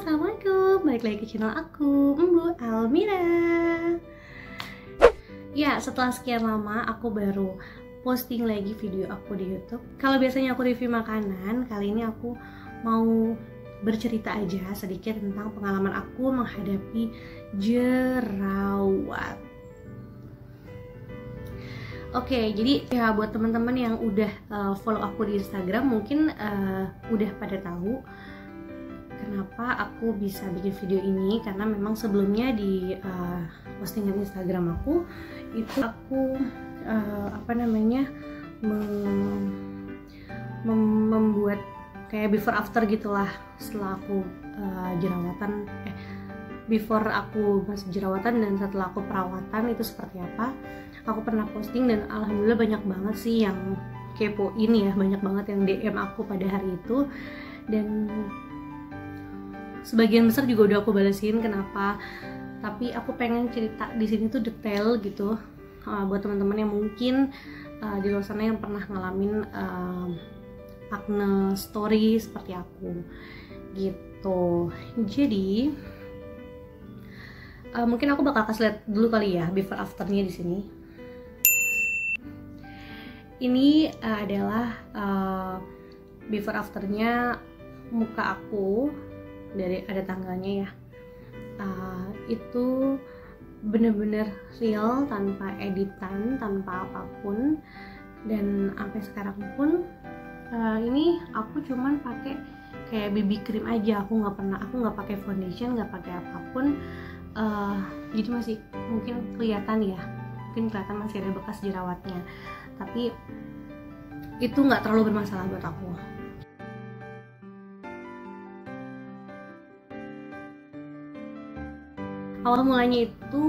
Assalamualaikum, balik lagi ke channel aku, Mbu Almira. Ya, setelah sekian lama aku baru posting lagi video aku di YouTube. Kalau biasanya aku review makanan, kali ini aku mau bercerita aja sedikit tentang pengalaman aku menghadapi jerawat. Oke, jadi ya buat teman-teman yang udah follow aku di Instagram mungkin udah pada tahu kenapa aku bisa bikin video ini, karena memang sebelumnya di postingan Instagram aku itu aku membuat kayak before after gitulah setelah aku jerawatan, before aku masih jerawatan dan setelah aku perawatan itu seperti apa. Aku pernah posting dan alhamdulillah banyak banget sih yang kepoin ya, banyak banget yang DM aku pada hari itu, dan sebagian besar juga udah aku balesin kenapa. Tapi aku pengen cerita di sini tuh detail gitu buat teman-teman yang mungkin di luar sana yang pernah ngalamin acne story seperti aku gitu. Jadi mungkin aku bakal kasih lihat dulu kali ya before afternya di sini. Ini adalah before afternya muka aku, dari ada tanggalnya ya. Itu bener-bener real, tanpa editan, tanpa apapun. Dan sampai sekarang pun ini aku cuman pakai kayak BB cream aja. Aku nggak pakai foundation, nggak pakai apapun. Jadi masih mungkin kelihatan ya, masih ada bekas jerawatnya, tapi itu nggak terlalu bermasalah buat aku. Awal mulanya itu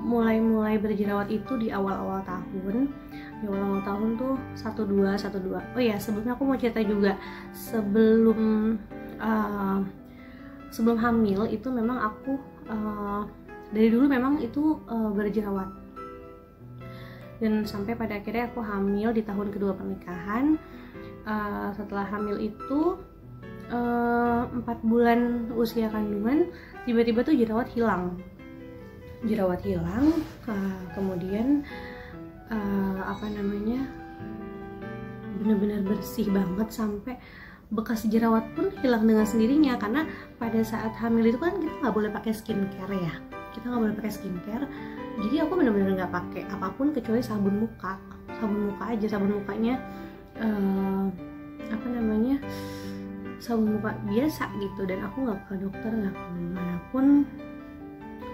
mulai berjerawat itu di awal-awal tahun. Di awal-awal tahun tuh 12. Oh ya, sebelumnya aku mau cerita juga, sebelum hamil itu memang aku dari dulu memang itu berjerawat. Dan sampai pada akhirnya aku hamil di tahun kedua pernikahan. Setelah hamil itu 4 bulan usia kandungan, tiba-tiba tuh jerawat hilang. Kemudian benar-benar bersih banget, sampai bekas jerawat pun hilang dengan sendirinya. Karena pada saat hamil itu kan kita nggak boleh pakai skincare ya, jadi aku benar-benar nggak pakai apapun kecuali sabun muka aja. Sabun mukanya sabun muka biasa gitu, dan aku nggak ke dokter, nggak ke manapun.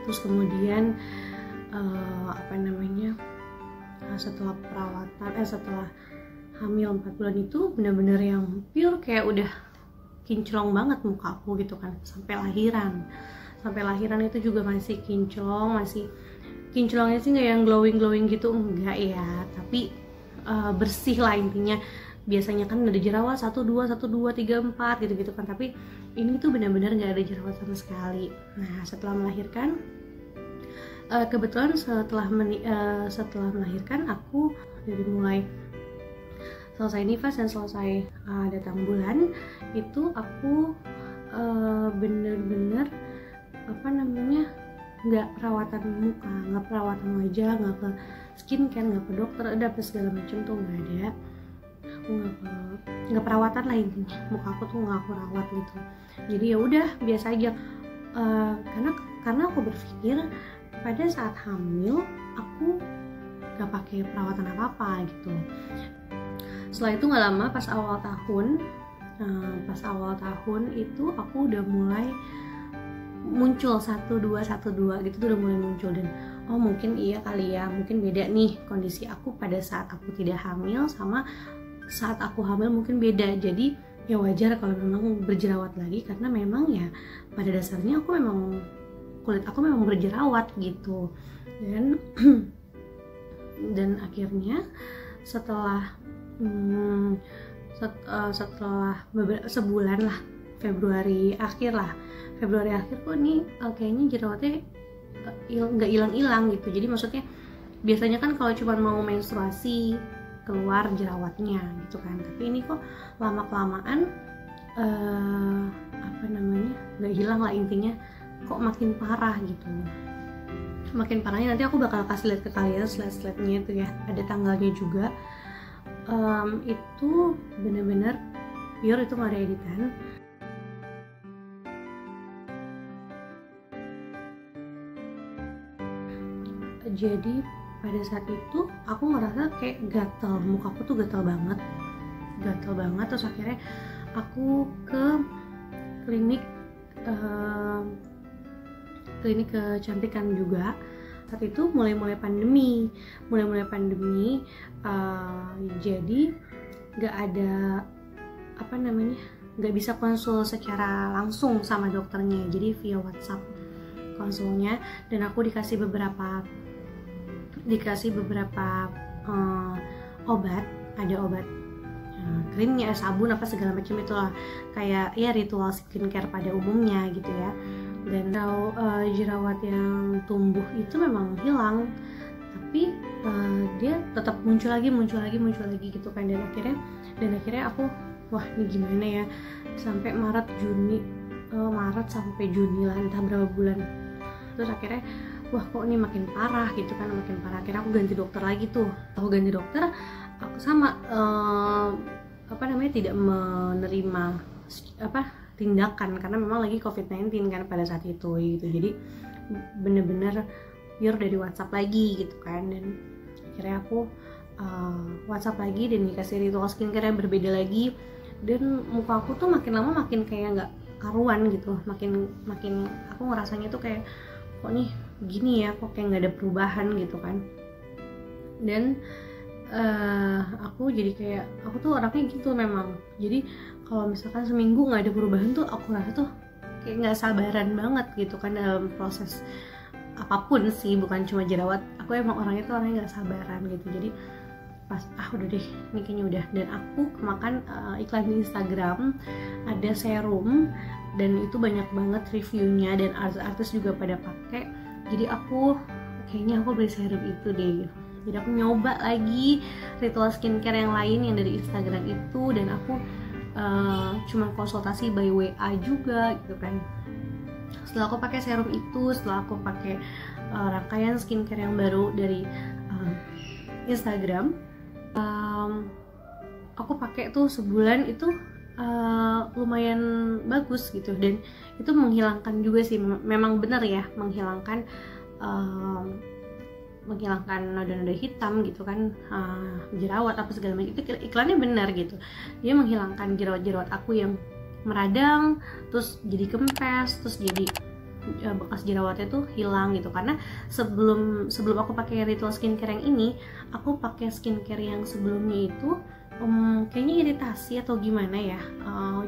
Terus kemudian setelah perawatan, setelah hamil 4 bulan itu bener-bener yang pure, kayak udah kinclong banget muka aku gitu kan. Sampai lahiran itu juga masih kinclong, kinclongnya sih nggak yang glowing gitu, enggak ya, tapi bersih lah intinya. Biasanya kan ada jerawat 1, 2, 3, 4 gitu kan, tapi ini tuh benar-benar nggak ada jerawat sama sekali. Nah, setelah melahirkan, kebetulan setelah melahirkan aku dari mulai selesai nifas dan selesai datang bulan itu aku bener-bener nggak perawatan muka, nggak perawatan wajah, nggak ke skincare, nggak ke dokter, ada apa segala macam tuh nggak ada. Aku nggak perawatan lah intinya, muka aku tuh nggak aku rawat gitu. Jadi ya udah biasa aja, karena aku berpikir pada saat hamil aku nggak pakai perawatan apa gitu. Setelah itu nggak lama, pas awal tahun itu aku udah mulai muncul 1, 2 gitu tuh udah mulai muncul. Dan oh mungkin iya kali ya, mungkin beda nih kondisi aku pada saat aku tidak hamil sama saat aku hamil, mungkin beda. Jadi ya wajar kalau memang berjerawat lagi, karena memang ya pada dasarnya kulit aku memang berjerawat gitu. Dan akhirnya setelah sebulan lah, Februari akhir kok nih kayaknya jerawatnya nggak hilang gitu. Jadi maksudnya biasanya kan kalau cuma mau menstruasi keluar jerawatnya gitu kan, tapi ini kok lama kelamaan nggak hilang lah, intinya kok makin parah gitu. Makin parahnya nanti aku bakal kasih lihat ke kalian slide-slide-nya itu ya, ada tanggalnya juga. Itu bener-bener pure, itu nggak ada editan. Jadi pada saat itu aku ngerasa kayak gatal, mukaku tuh gatal banget. Terus akhirnya aku ke klinik kecantikan juga. Saat itu mulai pandemi, jadi nggak ada nggak bisa konsul secara langsung sama dokternya, jadi via WhatsApp konsulnya. Dan aku dikasih beberapa obat, ada obat krimnya, sabun apa segala macam itulah, kayak ya ritual skincare pada umumnya gitu ya. Dan jerawat yang tumbuh itu memang hilang, tapi dia tetap muncul lagi gitu kan. Dan akhirnya aku, wah ini gimana ya, sampai Maret sampai Juni lah, entah berapa bulan. Terus akhirnya wah kok ini makin parah gitu kan, akhirnya aku ganti dokter lagi tuh. Aku sama tidak menerima tindakan karena memang lagi COVID-19 kan pada saat itu gitu. Jadi bener-bener pure dari WhatsApp lagi gitu kan. Dan akhirnya aku WhatsApp lagi dan dikasih ritual skincare yang berbeda lagi. Dan muka aku tuh makin lama makin kayak nggak karuan gitu, makin aku ngerasanya tuh kayak kok nih gini ya, kok kayak nggak ada perubahan gitu kan. Dan aku jadi kayak, aku tuh orangnya gitu memang, jadi kalau misalkan seminggu nggak ada perubahan tuh aku rasa tuh kayak nggak sabaran banget gitu kan dalam proses apapun sih, bukan cuma jerawat. Aku emang orangnya tuh orangnya nggak sabaran gitu. Jadi pas udah deh ini kayaknya udah. Dan aku kemakan iklan di Instagram ada serum, dan itu banyak banget reviewnya dan artis-artis juga pada pakai. Jadi aku beli serum itu deh. Jadi aku nyoba lagi ritual skincare yang lain yang dari Instagram itu, dan aku cuma konsultasi by WA juga gitu kan. Setelah aku pakai serum itu, setelah aku pakai rangkaian skincare yang baru dari Instagram, aku pakai tuh sebulan itu lumayan bagus gitu. Dan itu menghilangkan juga sih, memang benar ya, menghilangkan noda-noda hitam gitu kan, jerawat apa segala macam. Itu iklannya benar gitu, dia menghilangkan jerawat-jerawat aku yang meradang, terus jadi kempes, terus jadi bekas jerawatnya tuh hilang gitu. Karena sebelum aku pakai ritual skincare yang ini, aku pakai skincare yang sebelumnya itu kayaknya iritasi atau gimana ya,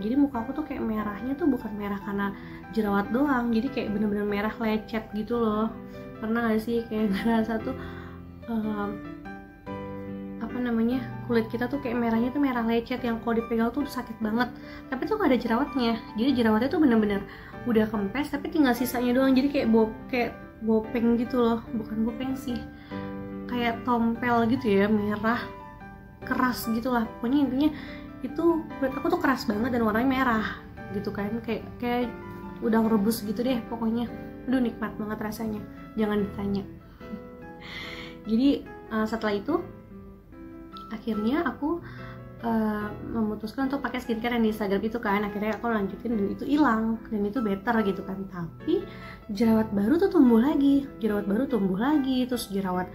jadi muka aku tuh kayak merahnya tuh bukan merah karena jerawat doang, jadi kayak bener-bener merah lecet gitu loh. Pernah gak sih kayak ngerasa tuh kulit kita tuh kayak merahnya tuh merah lecet yang kalau dipegang tuh sakit banget, tapi tuh gak ada jerawatnya. Jadi jerawatnya tuh bener-bener udah kempes tapi tinggal sisanya doang, jadi kayak bopeng gitu loh. Bukan bopeng sih, kayak tompel gitu ya, merah keras gitu lah. Pokoknya intinya itu kulit aku tuh keras banget dan warnanya merah gitu kan, kayak udang rebus gitu deh pokoknya. Aduh nikmat banget rasanya, jangan ditanya. Jadi setelah itu akhirnya aku memutuskan untuk pakai skincare yang di Instagram itu kan. Akhirnya aku lanjutin dan itu hilang, dan itu better gitu kan. Tapi jerawat baru tuh tumbuh lagi, terus jerawat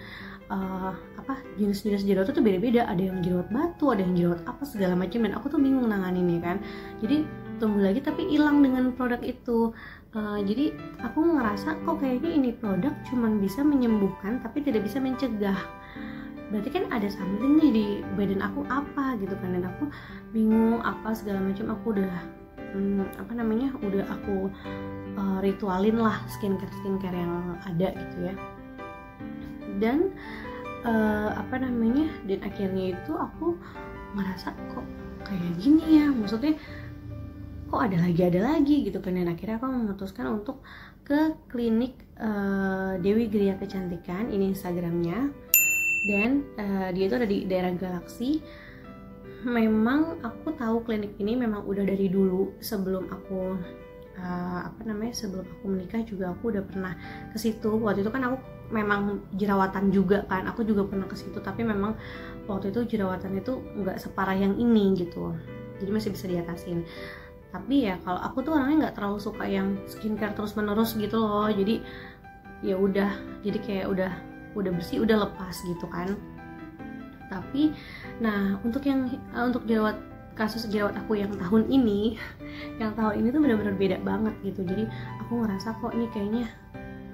jenis-jenis jerawat itu beda-beda. Ada yang jerawat batu, ada yang jerawat apa segala macam, dan aku tuh bingung nanganinnya kan. Jadi tumbuh lagi tapi hilang dengan produk itu. Jadi aku ngerasa kok kayaknya ini produk cuman bisa menyembuhkan tapi tidak bisa mencegah. Berarti kan ada something nih di badan aku apa gitu kan. Dan aku bingung apa segala macam. Aku udah udah aku ritualin lah skincare yang ada gitu ya. Dan dan akhirnya itu aku ngerasa kok kayak gini ya, maksudnya kok ada lagi gitu kan. Dan akhirnya aku memutuskan untuk ke klinik Dewi Gria Kecantikan, ini Instagramnya. Dan dia itu ada di daerah Galaksi. Memang aku tahu klinik ini memang udah dari dulu sebelum aku sebelum aku menikah juga aku udah pernah ke situ. Waktu itu kan aku memang jerawatan juga kan, aku juga pernah ke situ, tapi memang waktu itu jerawatan itu nggak separah yang ini gitu, jadi masih bisa diatasin. Tapi ya kalau aku tuh orangnya nggak terlalu suka yang skincare terus menerus gitu loh, jadi ya udah, jadi kayak udah bersih udah lepas gitu kan. Tapi nah untuk kasus jerawat aku yang tahun ini tuh benar-benar beda banget gitu. Jadi aku ngerasa kok nih kayaknya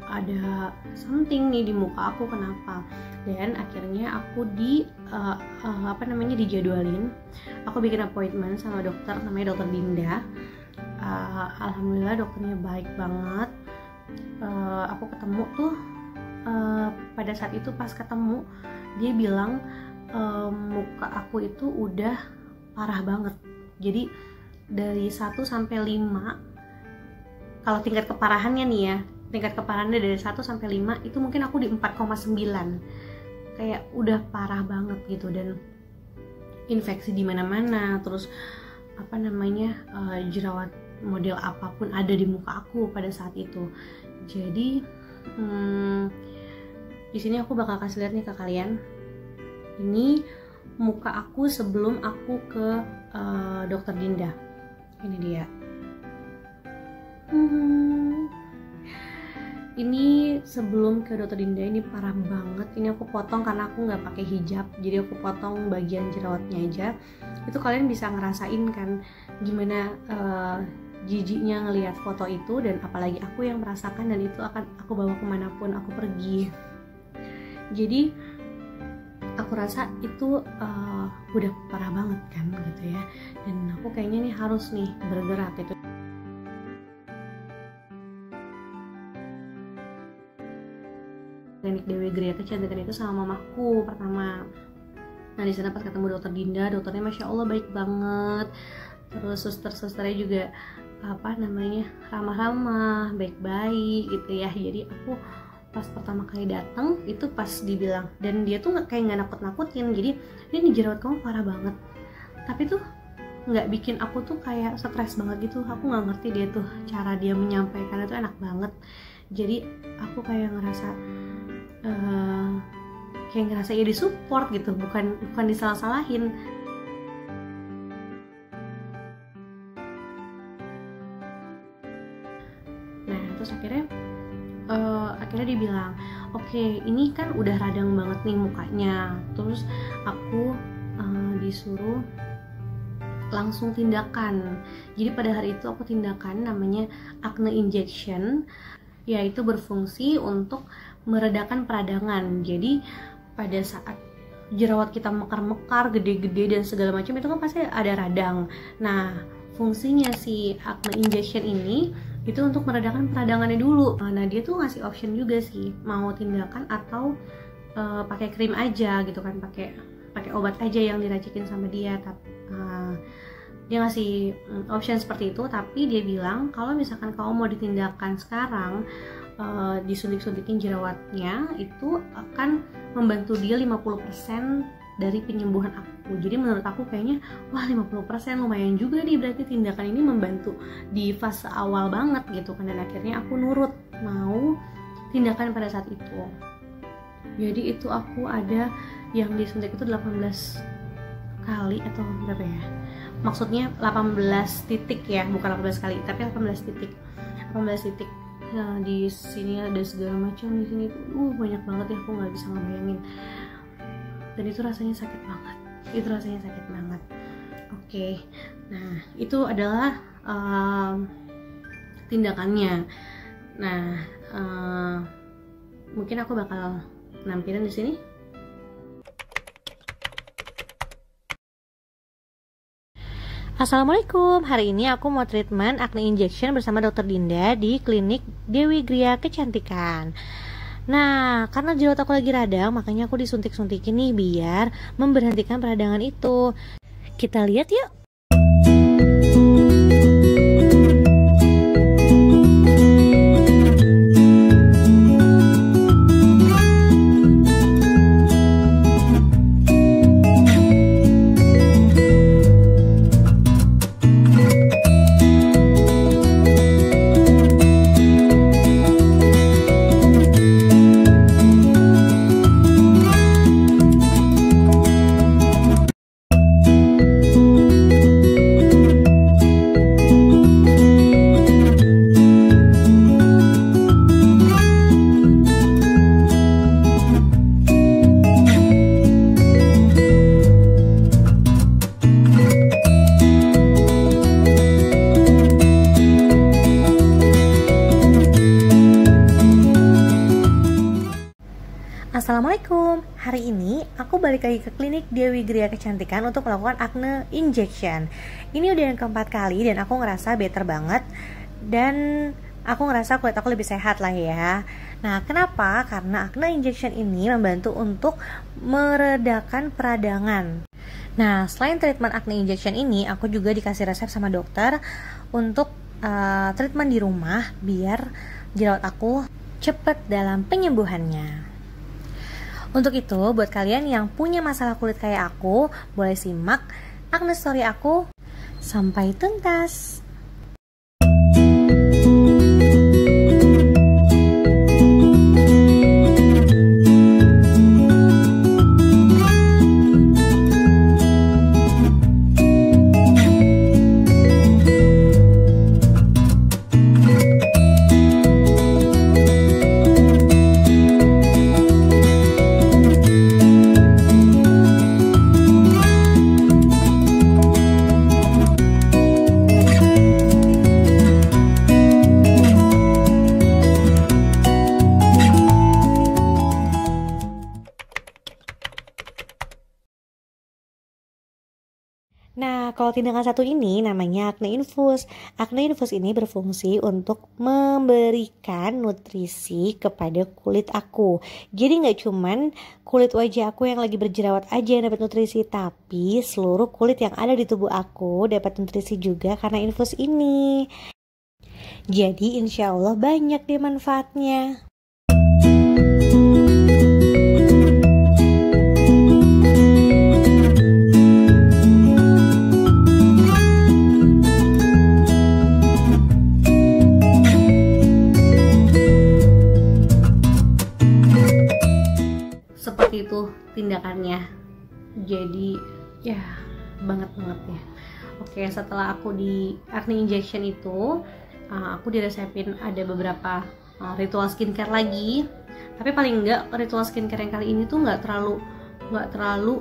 ada something nih di muka aku, kenapa. Dan akhirnya aku dijadwalin, aku bikin appointment sama dokter, namanya dokter Dinda. Alhamdulillah dokternya baik banget. Aku ketemu tuh pada saat itu, pas ketemu dia bilang muka aku itu udah parah banget. Jadi dari 1 sampai 5, kalau tingkat keparahannya nih ya, tingkat keparahannya dari 1 sampai 5 itu mungkin aku di 4,9. Kayak udah parah banget gitu, dan infeksi di mana-mana, terus jerawat model apapun ada di muka aku pada saat itu. Jadi di sini aku bakal kasih lihat nih ke kalian. Ini muka aku sebelum aku ke dokter Dinda. Ini dia. Ini sebelum ke dokter Dinda, ini parah banget. Ini aku potong karena aku nggak pakai hijab, jadi aku potong bagian jerawatnya aja. Itu kalian bisa ngerasain kan gimana jijiknya ngelihat foto itu, dan apalagi aku yang merasakan, dan itu akan aku bawa kemanapun aku pergi. Jadi aku rasa itu udah parah banget kan gitu ya, dan aku kayaknya nih harus nih bergerak gitu. Klinik Dewi Gria Kecantikan itu sama mamaku pertama. Nah di sana pas ketemu dokter Dinda, dokternya masya Allah baik banget. Terus suster-susternya juga ramah-ramah, baik-baik gitu ya. Jadi aku pas pertama kali datang itu pas dibilang, dan dia tuh kayak nggak nakut-nakutin, jadi ini jerawat kamu parah banget, tapi tuh nggak bikin aku tuh kayak stres banget gitu. Aku nggak ngerti dia tuh cara dia menyampaikan itu enak banget. Jadi aku kayak ngerasa ya disupport gitu, bukan disalah-salahin. Nah terus akhirnya dia bilang, oke, ini kan udah radang banget nih mukanya. Terus aku disuruh langsung tindakan. Jadi pada hari itu aku tindakan namanya acne injection, yaitu berfungsi untuk meredakan peradangan. Jadi pada saat jerawat kita mekar-mekar, gede-gede dan segala macam, itu kan pasti ada radang. Nah fungsinya si acne injection ini itu untuk meredakan peradangannya dulu. Nah dia tuh ngasih option juga sih, mau tindakan atau pakai krim aja gitu kan, pakai obat aja yang diracikin sama dia. Dia ngasih option seperti itu, tapi dia bilang kalau misalkan kamu mau ditindakan sekarang, disuntik-suntikin jerawatnya, itu akan membantu dia 50% dari penyembuhan aku. Jadi menurut aku kayaknya wah 50% lumayan juga nih, berarti tindakan ini membantu di fase awal banget gitu kan. Dan akhirnya aku nurut mau tindakan pada saat itu. Jadi itu aku ada yang disuntik itu 18 kali atau berapa ya, maksudnya 18 titik ya, bukan 18 kali tapi 18 titik. Nah, di sini ada segala macam, di sini tuh banyak banget ya, aku nggak bisa ngebayangin. Dan itu rasanya sakit banget. Oke. Nah itu adalah tindakannya. Nah mungkin aku bakal nampilin di sini. Assalamualaikum, hari ini aku mau treatment acne injection bersama dokter Dinda di klinik Dewi Gria Kecantikan. Nah, karena jerawat aku lagi radang, makanya aku disuntik-suntikin nih biar memberhentikan peradangan itu. Kita lihat yuk. Assalamualaikum, hari ini aku balik lagi ke klinik Dewi Gria Kecantikan untuk melakukan acne injection. Ini udah yang keempat kali dan aku ngerasa better banget. Dan aku ngerasa kulit aku lebih sehat lah ya. Nah, kenapa? Karena acne injection ini membantu untuk meredakan peradangan. Nah, selain treatment acne injection ini, aku juga dikasih resep sama dokter untuk treatment di rumah biar jerawat aku cepet dalam penyembuhannya. Untuk itu, buat kalian yang punya masalah kulit kayak aku, boleh simak acne story aku sampai tuntas. Nah, kalau tindakan satu ini namanya acne infus. Acne infus ini berfungsi untuk memberikan nutrisi kepada kulit aku. Jadi nggak cuman kulit wajah aku yang lagi berjerawat aja yang dapat nutrisi, tapi seluruh kulit yang ada di tubuh aku dapat nutrisi juga karena infus ini. Jadi insya Allah banyak deh manfaatnya. Seperti itu tindakannya. Jadi ya banget ya. Oke, setelah aku di acne injection itu, aku diresepin ada beberapa ritual skincare lagi. Tapi paling enggak ritual skincare yang kali ini tuh nggak terlalu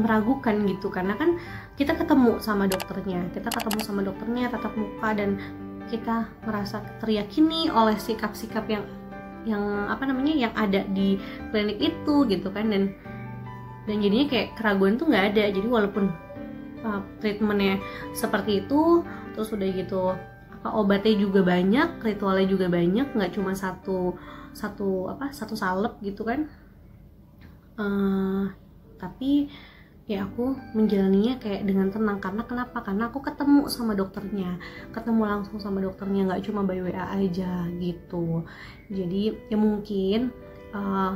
meragukan gitu, karena kan kita ketemu sama dokternya tatap muka, dan kita merasa teryakini oleh sikap-sikap yang ada di klinik itu gitu kan, dan jadinya kayak keraguan tuh nggak ada. Jadi walaupun treatmentnya seperti itu, terus udah gitu obatnya juga banyak, ritualnya juga banyak, nggak cuma satu salep gitu kan, tapi ya aku menjalaninya kayak dengan tenang. Karena kenapa? Karena aku ketemu langsung sama dokternya, nggak cuma by WA aja gitu. Jadi ya mungkin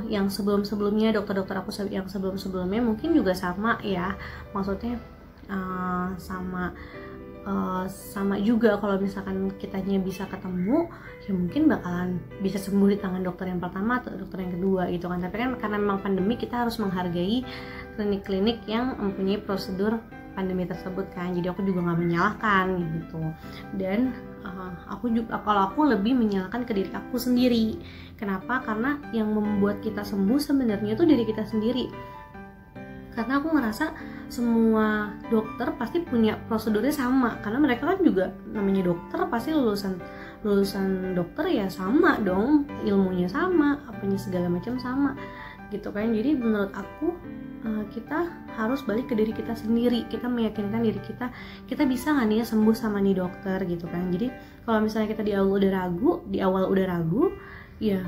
yang sebelumnya dokter-dokter aku yang sebelumnya mungkin juga sama ya, maksudnya sama juga kalau misalkan kitanya bisa ketemu, ya mungkin bakalan bisa sembuh di tangan dokter yang pertama atau dokter yang kedua gitu kan. Tapi kan karena memang pandemi, kita harus menghargai klinik-klinik yang mempunyai prosedur pandemi tersebut kan. Jadi aku juga nggak menyalahkan gitu. Dan kalau aku lebih menyalahkan ke diri aku sendiri. Kenapa? Karena yang membuat kita sembuh sebenarnya itu diri kita sendiri. Karena aku ngerasa semua dokter pasti punya prosedurnya sama, karena mereka kan juga namanya dokter, pasti lulusan dokter ya sama dong, ilmunya sama, apanya segala macam sama gitu kan. Jadi menurut aku kita harus balik ke diri kita sendiri, kita meyakinkan diri kita bisa nggak nih sembuh sama nih dokter gitu kan. Jadi kalau misalnya kita di awal udah ragu ya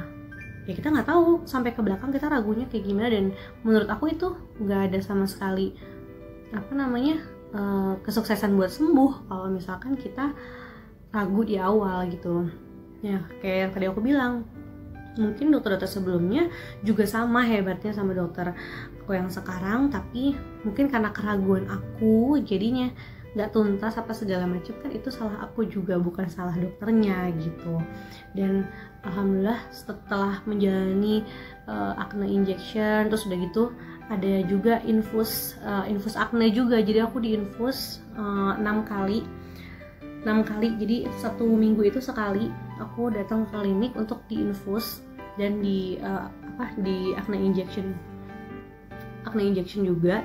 kita nggak tahu sampai ke belakang kita ragunya kayak gimana. Dan menurut aku itu nggak ada sama sekali kesuksesan buat sembuh kalau misalkan kita ragu di awal gitu ya. Kayak yang tadi aku bilang, mungkin dokter-dokter sebelumnya juga sama hebatnya sama dokter aku yang sekarang, tapi mungkin karena keraguan aku jadinya nggak tuntas apa segala macam kan, itu salah aku juga, bukan salah dokternya gitu. Dan alhamdulillah setelah menjalani acne injection, terus udah gitu ada juga infus acne juga. Jadi aku diinfus 6 kali. Jadi 1 minggu itu sekali aku datang ke klinik untuk diinfus dan di acne injection juga.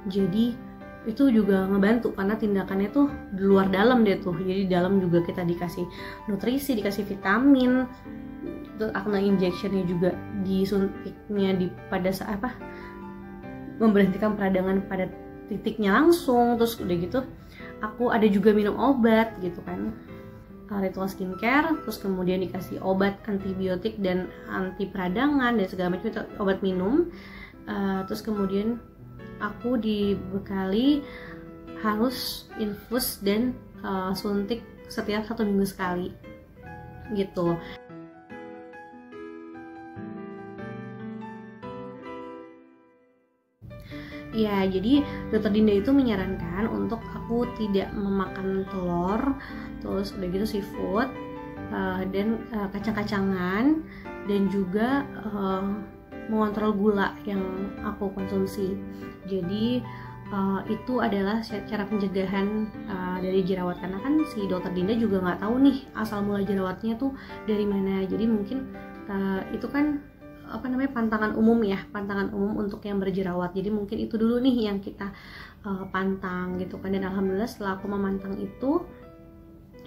Jadi itu juga ngebantu karena tindakannya tuh di luar dalam deh tuh. Jadi dalam juga kita dikasih nutrisi, dikasih vitamin, Terus acne injectionnya juga disuntiknya pada saat memberhentikan peradangan pada titiknya langsung. Terus udah gitu aku ada juga minum obat gitu kan, ritual skincare, terus kemudian dikasih obat antibiotik dan anti peradangan dan segala macam itu obat minum. Terus kemudian aku dibekali harus infus dan suntik setiap 1 minggu sekali gitu. Ya, jadi dokter Dinda itu menyarankan untuk aku tidak memakan telur, terus udah gitu seafood, dan kacang-kacangan, dan juga mengontrol gula yang aku konsumsi. Jadi itu adalah cara pencegahan dari jerawat, karena kan si dokter Dinda juga nggak tahu nih asal mula jerawatnya tuh dari mana. Jadi mungkin itu kan pantangan umum untuk yang berjerawat. Jadi mungkin itu dulu nih yang kita pantang gitu kan. Dan alhamdulillah setelah aku memantang itu,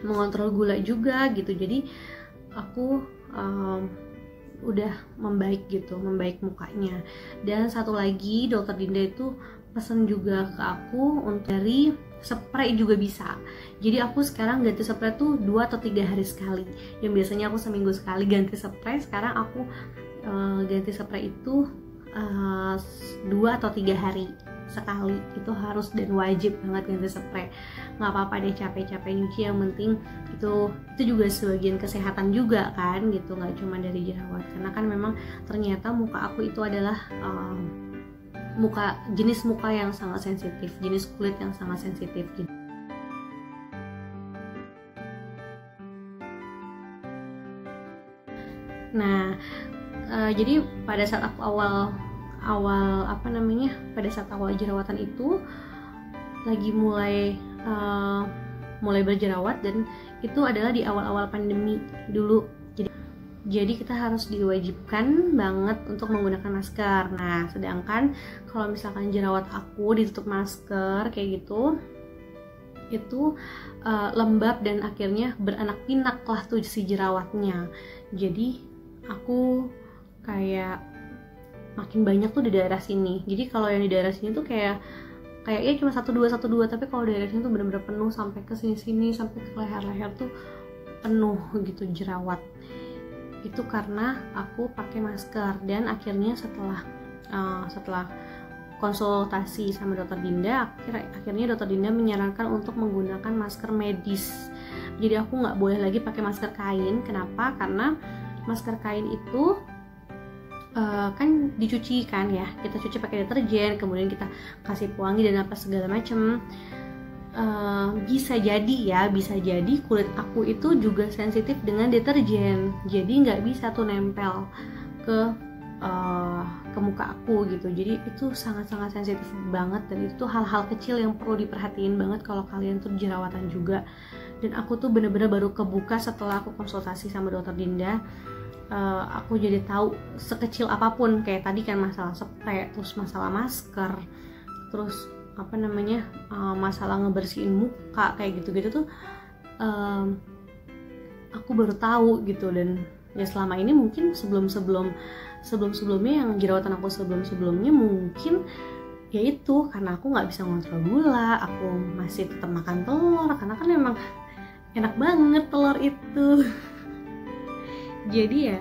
mengontrol gula juga gitu, jadi aku udah membaik mukanya. Dan satu lagi dokter Dinda itu pesan juga ke aku untuk dari spray juga bisa. Jadi aku sekarang ganti spray tuh 2 atau 3 hari sekali. Yang biasanya aku seminggu sekali ganti spray, sekarang aku ganti spray itu 2 atau 3 hari sekali. Itu harus dan wajib banget ganti spray. Nggak apa-apa deh capek-capek nyuci, yang penting itu juga sebagian kesehatan juga kan gitu, nggak cuma dari jerawat. Karena kan memang ternyata muka aku itu adalah jenis muka yang sangat sensitif, jenis kulit yang sangat sensitif gitu. Nah, jadi pada saat aku pada saat awal jerawatan itu lagi mulai berjerawat, dan itu adalah di awal-awal pandemi dulu. Jadi kita harus diwajibkan banget untuk menggunakan masker. Nah, sedangkan kalau misalkan jerawat aku ditutup masker kayak gitu, itu lembab dan akhirnya beranak pinak lah tuh si jerawatnya. Jadi aku kayak makin banyak tuh di daerah sini. Jadi kalau yang di daerah sini tuh kayak ya cuma 1-2, tapi kalau daerah sini tuh bener-bener penuh sampai ke sini-sini, sampai ke leher-leher tuh penuh gitu jerawat. Itu karena aku pakai masker. Dan akhirnya setelah konsultasi sama dokter Dinda, akhirnya dokter Dinda menyarankan untuk menggunakan masker medis. Jadi aku nggak boleh lagi pakai masker kain. Kenapa? Karena masker kain itu kan dicuci kan ya, kita cuci pakai deterjen, kemudian kita kasih pewangi dan apa segala macem. Bisa jadi kulit aku itu juga sensitif dengan deterjen, jadi nggak bisa tuh nempel ke muka aku gitu. Jadi itu sangat-sangat sensitif banget, dan itu hal-hal kecil yang perlu diperhatiin banget kalau kalian tuh jerawatan juga. Dan aku tuh bener-bener baru kebuka setelah aku konsultasi sama dokter Dinda. Aku jadi tahu sekecil apapun, kayak tadi kan masalah spray, terus masalah masker, terus masalah ngebersihin muka kayak gitu-gitu tuh aku baru tahu gitu. Dan ya selama ini mungkin sebelumnya yang jerawatan aku sebelumnya mungkin ya itu karena aku nggak bisa ngontrol gula, aku masih tetap makan telur karena kan memang enak banget telur itu. Jadi ya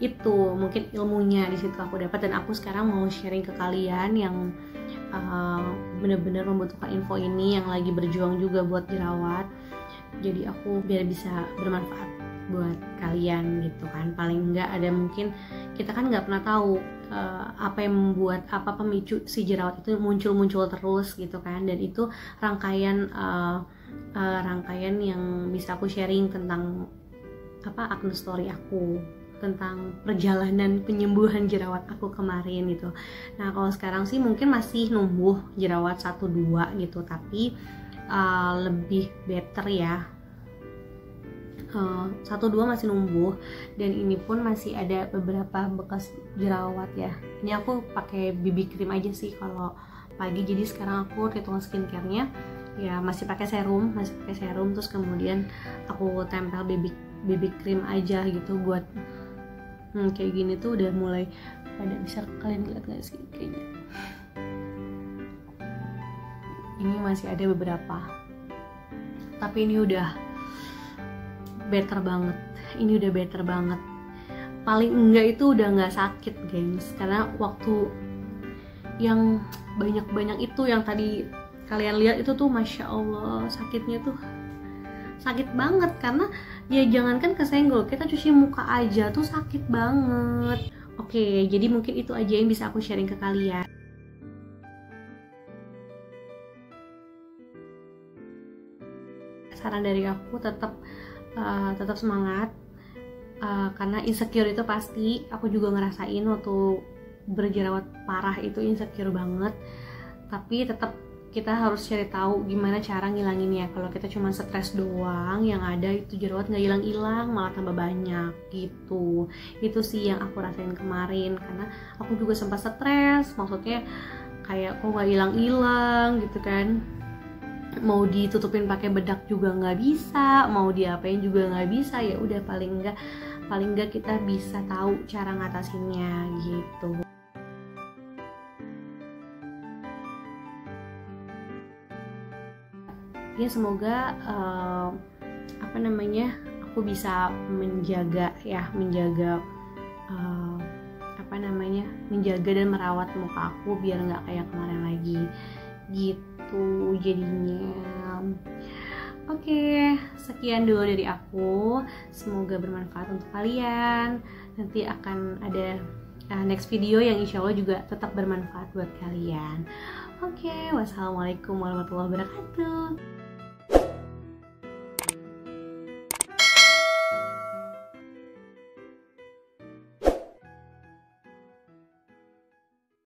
itu mungkin ilmunya di situ aku dapat, dan aku sekarang mau sharing ke kalian yang benar-benar membutuhkan info ini, yang lagi berjuang juga buat jerawat. Jadi aku biar bisa bermanfaat buat kalian gitu kan. Paling enggak ada, mungkin kita kan nggak pernah tahu apa yang membuat, apa pemicu si jerawat itu muncul terus gitu kan. Dan itu rangkaian yang bisa aku sharing tentang acne story aku, tentang perjalanan penyembuhan jerawat aku kemarin gitu. Nah kalau sekarang sih mungkin masih numbuh jerawat 1-2 gitu, tapi lebih better ya. 1-2 masih numbuh, dan ini pun masih ada beberapa bekas jerawat ya. Ini aku pakai BB cream aja sih kalau pagi. Jadi sekarang aku ritual skincare-nya ya masih pakai serum, terus kemudian aku tempel BB cream aja gitu buat Kayak gini tuh udah mulai pada, bisa kalian lihat gak sih kayaknya. Ini masih ada beberapa, tapi ini udah better banget. Ini udah better banget. Paling enggak itu udah nggak sakit guys, karena waktu yang banyak-banyak itu yang tadi kalian lihat itu tuh Masya Allah sakitnya tuh sakit banget, karena ya jangankan kesenggol, kita cuci muka aja tuh sakit banget. Oke, jadi mungkin itu aja yang bisa aku sharing ke kalian. Saran dari aku tetap semangat, karena insecure itu pasti aku juga ngerasain waktu berjerawat parah itu, insecure banget. Tapi tetap kita harus cari tahu gimana cara ngilanginnya. Kalau kita cuma stres doang, yang ada itu jerawat nggak hilang-hilang, malah tambah banyak gitu. Itu sih yang aku rasain kemarin, karena aku juga sempat stres, maksudnya kayak kok nggak hilang-hilang gitu kan. Mau ditutupin pakai bedak juga nggak bisa, mau diapain juga nggak bisa. Ya udah, paling nggak kita bisa tahu cara ngatasinnya gitu. Ya semoga aku bisa menjaga dan merawat muka aku biar nggak kayak kemarin lagi gitu jadinya. Oke, sekian dulu dari aku, semoga bermanfaat untuk kalian. Nanti akan ada next video yang insya Allah juga tetap bermanfaat buat kalian. Oke, wassalamualaikum warahmatullahi wabarakatuh.